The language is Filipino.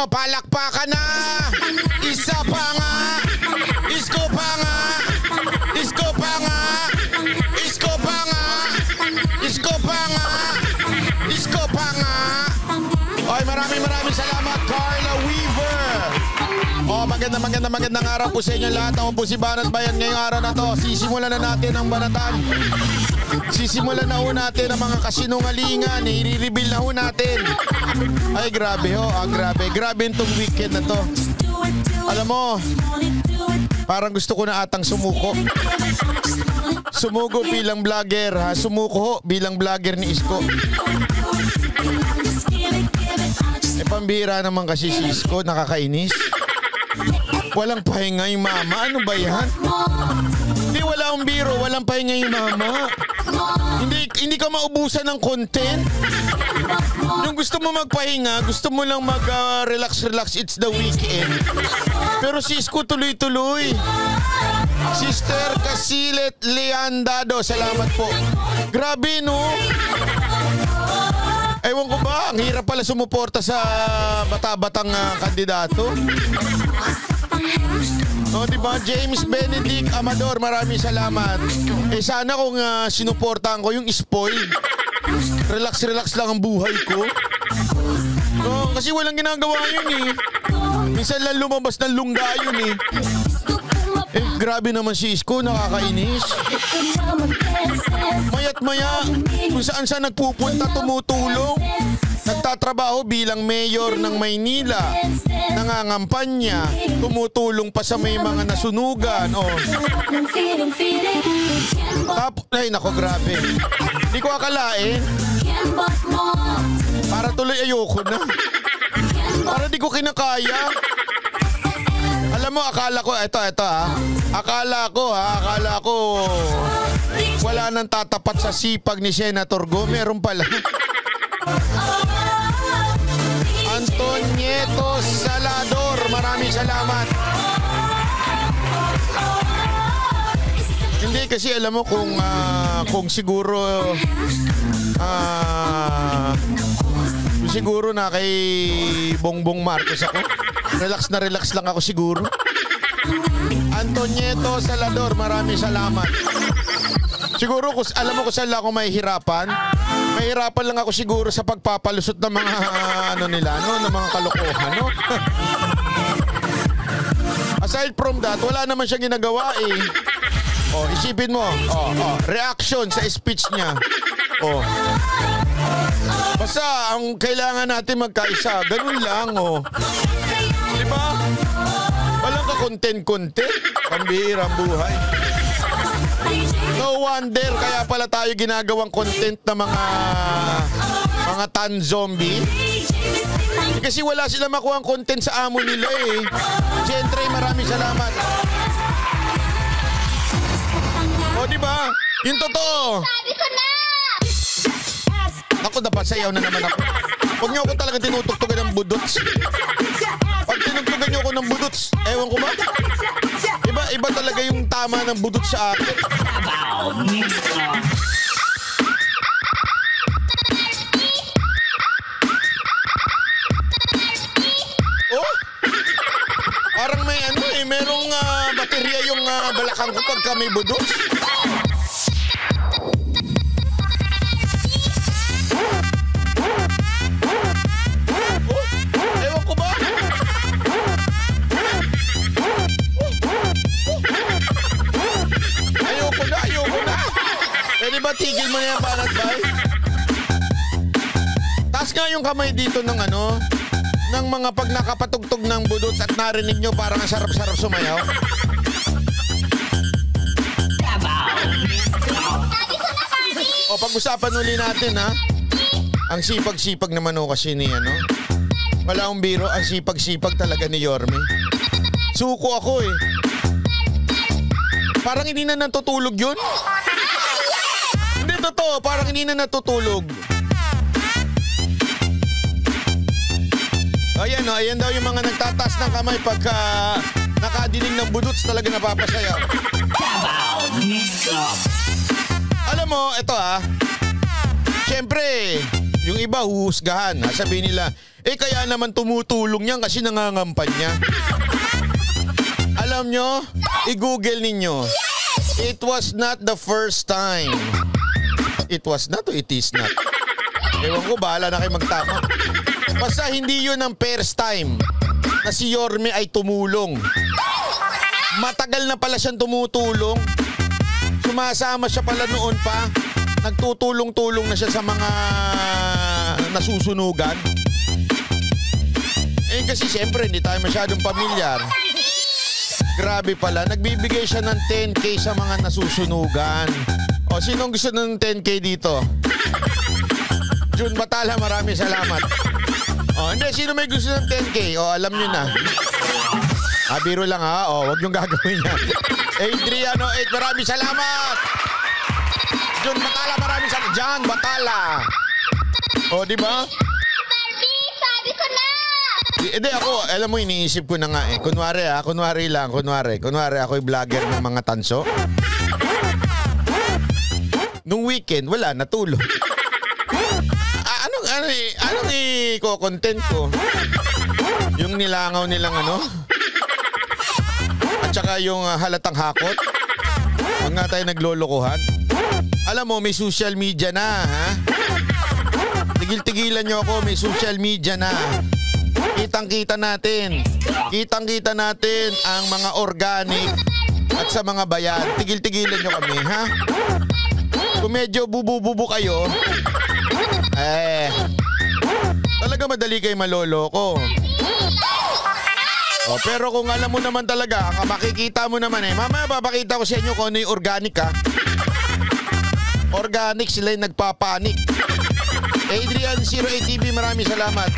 Ano, palakpakan na! Isa pa nga! Isko pa nga! Isko pa nga! Isko pa nga! Isko pa nga! Isko pa nga! Oy, maraming salamat, Carla Weaver! Oh, magandang araw po sa inyo lahat. Ako po si Banat Bayan ngayong araw na to. Sisimulan na natin ang banatan. Sisimulan na ho natin ang mga kasinungalingan. I-reveal na ho natin. Ay, grabe ho. Grabe. Grabe itong weekend na to. Alam mo, parang gusto ko na atang sumuko. Sumuko bilang vlogger. Ha? Sumuko ho bilang vlogger ni Isko. Pambira naman kasi si Isko. Nakakainis. Walang pahinga yung mama. Ano ba yan? Hindi, wala akong biro. Walang pahinga yung mama. Hindi ka maubusan ng content. Yung gusto mo magpahinga, gusto mo lang mag-relax, it's the weekend. Pero si Isko tuloy-tuloy. Sister Casilet Leandado, salamat po. Grabe, no? Ewan ko ba, ang hirap pala sumuporta sa bata-batang kandidato. No, diba? James Benedict Amador, maraming salamat. Sana kung sinuportahan ko yung spoiled. Relax lang ang buhay ko. No, kasi walang ginagawa yun eh. Minsan lang lumabas ng lungga yun eh. Grabe naman si Isko, nakakainis. Mayat maya, kung saan nagpupunta, tumutulong. Nagtatrabaho bilang mayor ng Maynila. Nangangampanya. Tumutulong pa sa may mga nasunugan. Oh. Ay, nako, grabe. Hindi ko akalain. Para tuloy ayoko na. Para di ko kinakaya. Alam mo, akala ko, ito ha. Akala ko, wala nang tatapat sa sipag ni Senator Go. Meron pala. Antonieto Salador, maraming salamat. Hindi kasi alam mo kung siguro siguro na kay Bongbong Marcos ako. Relax lang ako siguro. Antonieto Salador, maraming salamat. Siguro alam mo kung saan ako mahihirapan. Mahirapan lang ako siguro sa pagpapalusot ng mga ng mga kalokohan, no? Aside from that, wala naman siyang ginagawa eh. Oh, isipin mo. Reaction sa speech niya. Oh. Basta ang kailangan natin magkaisa, ganun lang, oh. Di ba? Walang ka content. Pambihira ang buhay. No wonder kaya pala tayo ginagawang content na mga tan zombie. Kasi wala sila makuha ang content sa amo nila eh. Siyempre, maraming salamat. O, di ba? Yung totoo. Sabi ko na! Ako, dapat sayaw na naman ako. Huwag niyo ako talagang tinutugtugan ng budots. Pag tinutugtugan niyo ako ng budots, ewan ko ba? Iba talaga yung tama ng budots sa akin. Oh? Parang may merong baterya yung balakang ko pagka may budots. Pwede ba tigil mo na yan, Banat Bay? Taas nga yung kamay dito ng ng mga pag nakapatugtog ng budots at narinig nyo parang sarap-sarap sumayaw. O, pag-usapan uli natin, ha? Ang sipag-sipag naman kasi ni, wala akong biro, ang sipag-sipag talaga ni Yorme. Suko ako eh. Parang hindi na natutulog yun. Hindi, totoo. Parang hindi na natutulog. Ayan daw yung mga nagtataas ng kamay pagka nakadinig ng budots talaga napapasaya. Alam mo, ito Siyempre, yung iba huhusgahan. Sabihin nila, Kaya naman tumutulong yan kasi nangangampanya. Alam nyo, i-google ninyo. It was not the first time. It was not o it is not? Ewan ko, bahala na kayo magtama. Basta hindi yun ang first time na si Yorme ay tumulong. Matagal na pala siyang tumutulong. Sumasama siya pala noon pa. Nagtutulong-tulong na siya sa mga nasusunugan. Kasi siyempre hindi tayo masyadong pamilyar. Grabe pala, nagbibigay siya ng 10K sa mga nasusunugan. O, sinong gusto ng 10K dito? Jun Batala, maraming salamat. O, hindi, sino may gusto ng 10K? O, alam nyo na. Biro lang ha. O, wag yung gagawin yan. Adriano 8, maraming salamat. Jun Batala, maraming salamat. Jan Batala. O, di ba? Hindi ako, alam mo, iniisip ko na nga eh. Kunwari ako'y vlogger ng mga tanso. Nung weekend, wala, natulog. Anong i-content ko? Yung nilangaw nilang ano? At saka yung halatang hakot? Huwag nga tayo naglolokohan. Alam mo, may social media na, ha? Tigil-tigilan nyo ako, may social media na. Kitang-kita natin ang mga organic at sa mga bayan. Tigil-tigilan nyo kami, ha? Kung medyo bubu-bubu kayo, talaga madali kayo maloloko. Pero kung alam mo naman talaga, makikita mo naman mamaya papakita ko sa inyo kung ano yung organic, ha? Organic, sila yung nagpapanik. Adrian 08 TV, maraming salamat.